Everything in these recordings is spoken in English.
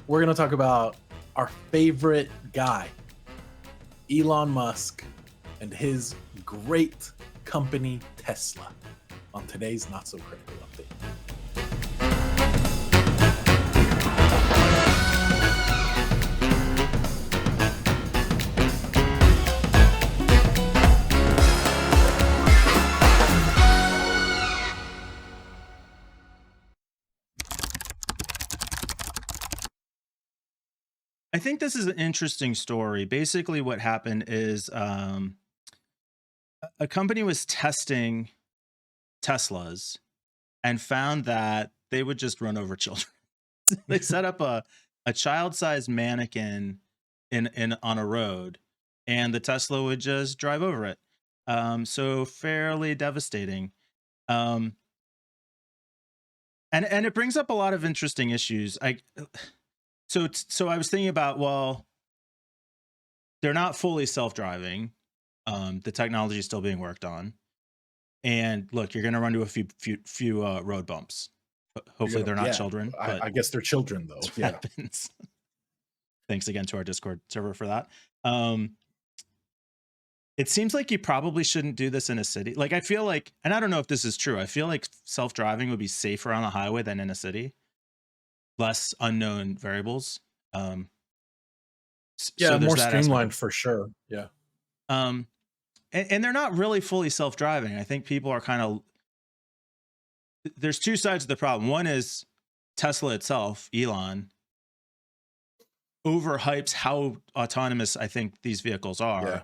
we're going to talk about our favorite guy, Elon Musk, and his great company, Tesla, on today's Not So Critical Update. I think this is an interesting story. Basically, what happened is a company was testing Teslas and found that they would just run over children. They set up a child-sized mannequin in on a road, and the Tesla would just drive over it. So fairly devastating. Um, and it brings up a lot of interesting issues. So I was thinking about, well, they're not fully self-driving. The technology is still being worked on. And look, you're going to run to a few road bumps. Hopefully, they're not Yeah, children, but I guess they're children, though. that's what Yeah. happens. Thanks again to our Discord server for that. Um, it seems like you probably shouldn't do this in a city. Like, I feel like, and I don't know if this is true, I feel like self-driving would be safer on the highway than in a city. Less unknown variables. Um, Yeah, so there's more that aspect. streamlined for sure. Yeah. Um, and they're not really fully self-driving. I think people are kind of, there's two sides of the problem. One is Tesla itself, Elon, overhypes how autonomous I think these vehicles are. Yeah.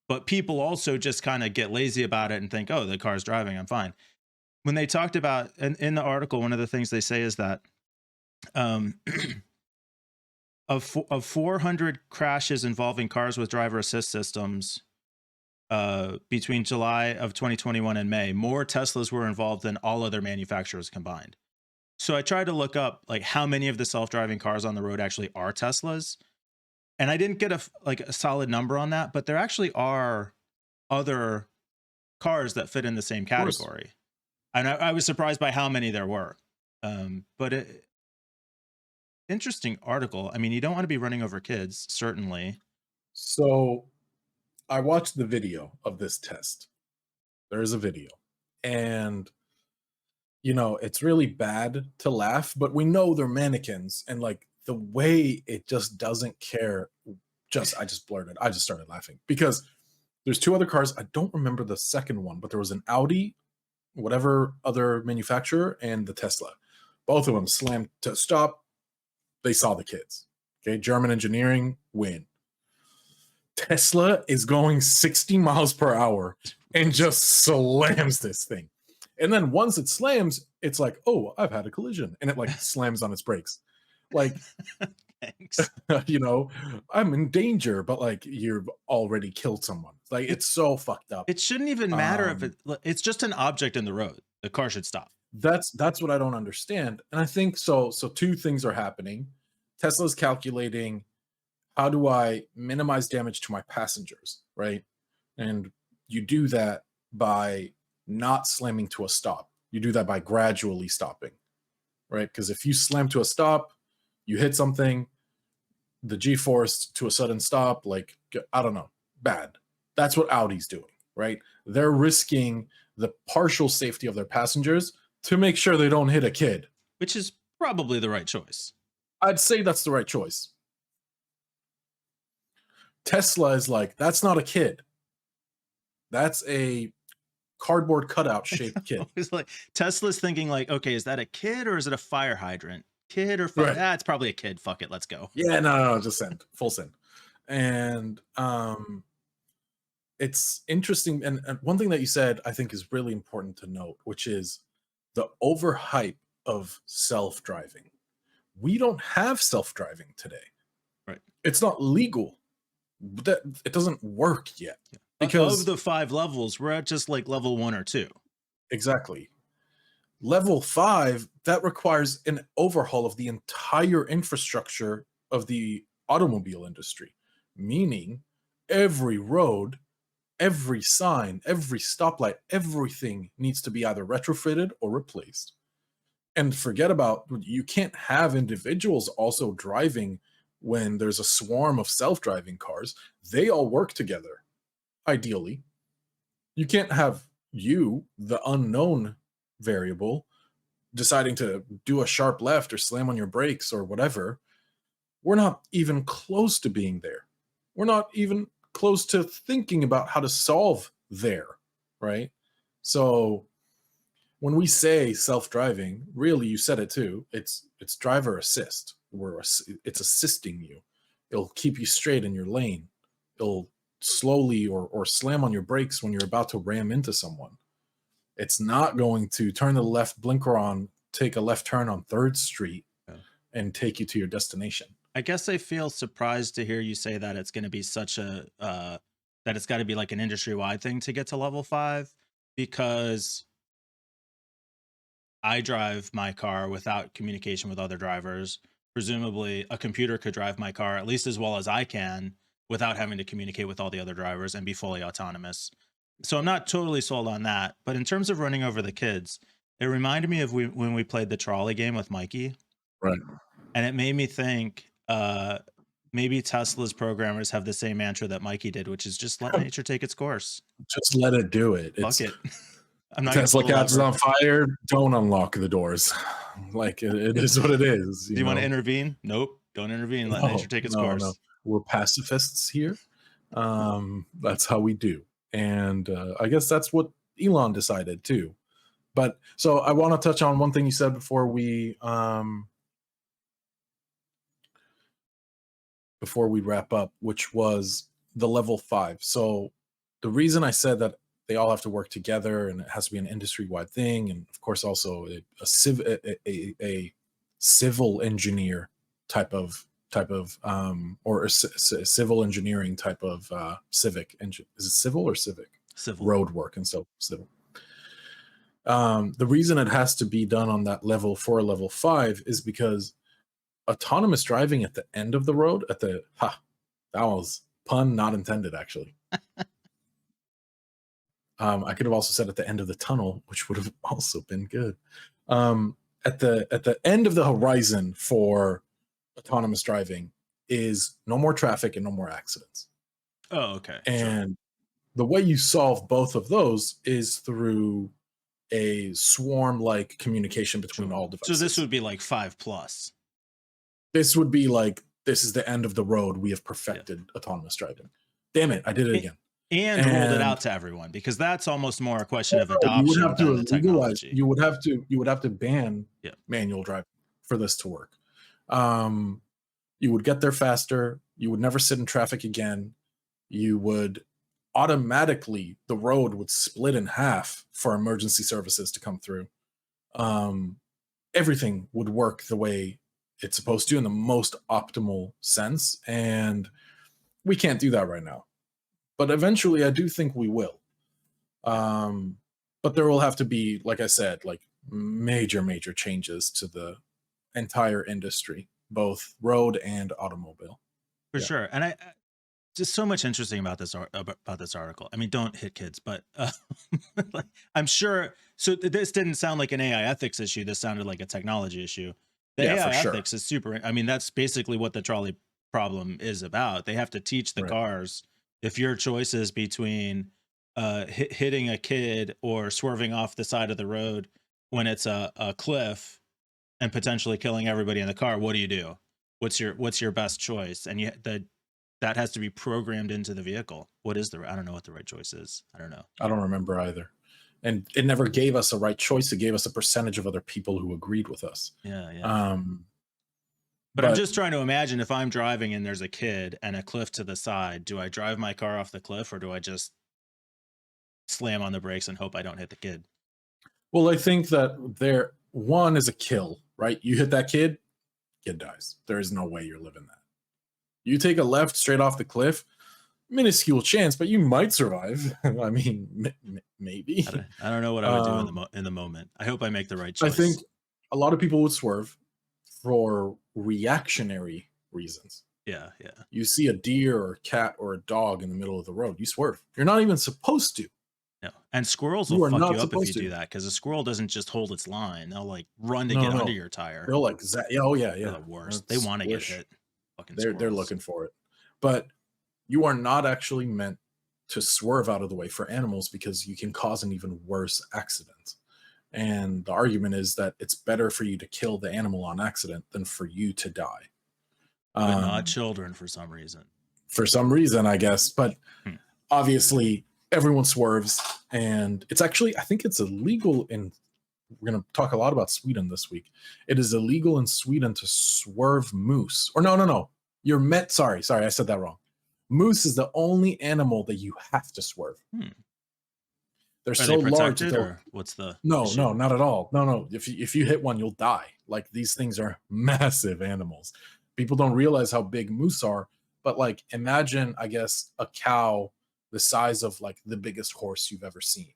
But people also just kind of get lazy about it and think, oh, the car's driving, I'm fine. When they talked about, in the article, one of the things they say is that um, of 400 crashes involving cars with driver assist systems between July of 2021 and May, more Teslas were involved than all other manufacturers combined. So I tried to look up like how many of the self-driving cars on the road actually are Teslas, and I didn't get a solid number on that, but there actually are other cars that fit in the same Of course. category, and I was surprised by how many there were. But interesting article. I mean, you don't want to be running over kids, certainly. So I watched the video of this test. There is a video. And, it's really bad to laugh, but we know they're mannequins. And like the way it just doesn't care, I just blurted. I just started laughing because there's two other cars. I don't remember the second one, but there was an Audi, whatever other manufacturer, and the Tesla. Both of them slammed to stop. They saw the kids. Okay. German engineering win. Tesla is going 60 miles per hour and just slams this thing. And then once it slams, it's like, oh, I've had a collision. And it like slams on its brakes. Like, Thanks. I'm in danger, but like you've already killed someone. Like it's so fucked up. It shouldn't even matter if it's just an object in the road. The car should stop. That's what I don't understand. And I think so two things are happening. Tesla's calculating, how do I minimize damage to my passengers, right? And you do that by not slamming to a stop. You do that by gradually stopping, right? Because if you slam to a stop, you hit something, the G-force to a sudden stop, like, I don't know, bad. That's what Audi's doing, right? They're risking the partial safety of their passengers to make sure they don't hit a kid. Which is probably the right choice. I'd say that's the right choice. Tesla is like, that's not a kid. That's a cardboard cutout shaped kid. It's like Tesla's thinking like, okay, is that a kid or is it a fire hydrant? Kid or fire? Right. It's probably a kid. Fuck it, let's go. Yeah, no, just send. Full send. And it's interesting. And one thing that you said, I think is really important to note, which is the overhype of self-driving. We don't have self-driving today. Right. It's not legal. It doesn't work yet. Yeah. Because of the 5 levels, we're at just like level 1 or 2. Exactly. Level 5, that requires an overhaul of the entire infrastructure of the automobile industry, meaning every road, every sign, every stoplight, everything needs to be either retrofitted or replaced. And forget about, you can't have individuals also driving when there's a swarm of self-driving cars. They all work together, ideally. You can't have you, the unknown variable, deciding to do a sharp left or slam on your brakes or whatever. We're not even close to being there. We're not even close to thinking about how to solve there, right? So when we say self-driving, really, you said it too. It's driver assist. It's assisting you. It'll keep you straight in your lane. It'll slowly or slam on your brakes when you're about to ram into someone. It's not going to turn the left blinker on, take a left turn on 3rd Street, and take you to your destination. I guess I feel surprised to hear you say that it's going to be such a that it's got to be like an industry wide thing to get to level 5, because I drive my car without communication with other drivers. Presumably, a computer could drive my car at least as well as I can without having to communicate with all the other drivers and be fully autonomous. So I'm not totally sold on that. But in terms of running over the kids, it reminded me of when we played the trolley game with Mikey, Right. and it made me think maybe Tesla's programmers have the same mantra that Mikey did, which is just let nature take its course. Just let it do it. Fuck it. I'm not Tesla gonna pull the catches lever. on fire, don't unlock the doors. Like it is what it is. Do you want to intervene? Nope. Don't intervene. Let nature take its course. No. We're pacifists here. That's how we do. And I guess that's what Elon decided too. But so I want to touch on one thing you said before we wrap up, which was the level 5. So the reason I said that they all have to work together and it has to be an industry-wide thing, and of course also a civil engineer type of or a civil engineering type of civic engine. Is it civil or civic? Civil. Road work, and so civil. The reason it has to be done on that level 4, level 5 is because autonomous driving at the end of the road, that was pun not intended, actually. I could have also said at the end of the tunnel, which would have also been good. At the end of the horizon for autonomous driving is no more traffic and no more accidents. Oh, okay. And the way you solve both of those is through a swarm-like communication between all devices. So this would be like 5+. This would be like, this is the end of the road. We have perfected autonomous driving. Damn it, I did it again. And rolled it out to everyone, because that's almost more a question of adoption you would have than to the technology. You would have to ban manual driving for this to work. You would get there faster. You would never sit in traffic again. You would automatically, the road would split in half for emergency services to come through. Everything would work the way it's supposed to in the most optimal sense. And we can't do that right now. But eventually I do think we will. But there will have to be, like I said, like major changes to the entire industry, both road and automobile. For sure. And I just so much interesting about this article. I mean, don't hit kids, but like, I'm sure. So this didn't sound like an AI ethics issue. This sounded like a technology issue. The AI ethics is super. I mean, that's basically what the trolley problem is about. They have to teach the cars, if your choice is between hitting a kid or swerving off the side of the road when it's a cliff and potentially killing everybody in the car, what do you do? What's your best choice? And that has to be programmed into the vehicle. What is I don't know what the right choice is. I don't know. I don't remember either. And it never gave us a right choice. It gave us a percentage of other people who agreed with us. Yeah. But I'm just trying to imagine, if I'm driving and there's a kid and a cliff to the side, do I drive my car off the cliff, or do I just slam on the brakes and hope I don't hit the kid? Well, I think that one is a kill, right? You hit that kid dies. There is no way you're living that. You take a left straight off the cliff, minuscule chance, but you might survive. I mean, maybe. I don't know what I would do in the moment. I hope I make the right choice. I think a lot of people would swerve for reactionary reasons. Yeah. You see a deer or a cat or a dog in the middle of the road, you swerve. You're not even supposed to. No. And squirrels will You are fuck not you up if you supposed to. do that, because a squirrel doesn't just hold its line. They'll like run to No, get no, under no. your tire. They'll like, oh yeah, They're yeah. the worst. They That's want to get squish. hit. Fucking They're squirrels. looking for it. But you are not actually meant to swerve out of the way for animals, because you can cause an even worse accident. And the argument is that it's better for you to kill the animal on accident than for you to die. But not children for some reason. For some reason, I guess. But Hmm. obviously, everyone swerves. And it's actually, I think it's illegal in, we're going to talk a lot about Sweden this week. It is illegal in Sweden to swerve moose. Or no. You're meant, sorry, I said that wrong. Moose is the only animal that you have to swerve. They're Are so they large. protected, or what's the No, issue? no, not at all. No. If you hit one, you'll die. Like, these things are massive animals. People don't realize how big moose are, but like, imagine, I guess, a cow the size of like the biggest horse you've ever seen.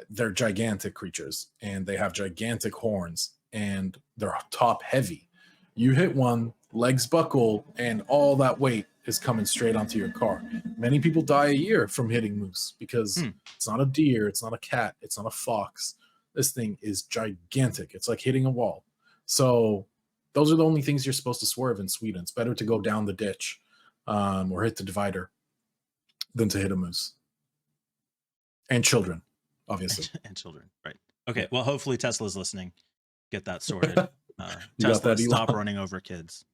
They're gigantic creatures, and they have gigantic horns, and they're top heavy. You hit one, legs buckle, and all that weight is coming straight onto your car. Many people die a year from hitting moose, because it's not a deer, it's not a cat, it's not a fox. This thing is gigantic. It's like hitting a wall. So those are the only things you're supposed to swerve in Sweden. It's better to go down the ditch or hit the divider than to hit a moose. And children, obviously. And children, right. Okay, well, hopefully Tesla's listening. Get that sorted. You got Tesla, that, stop Elon? running over kids.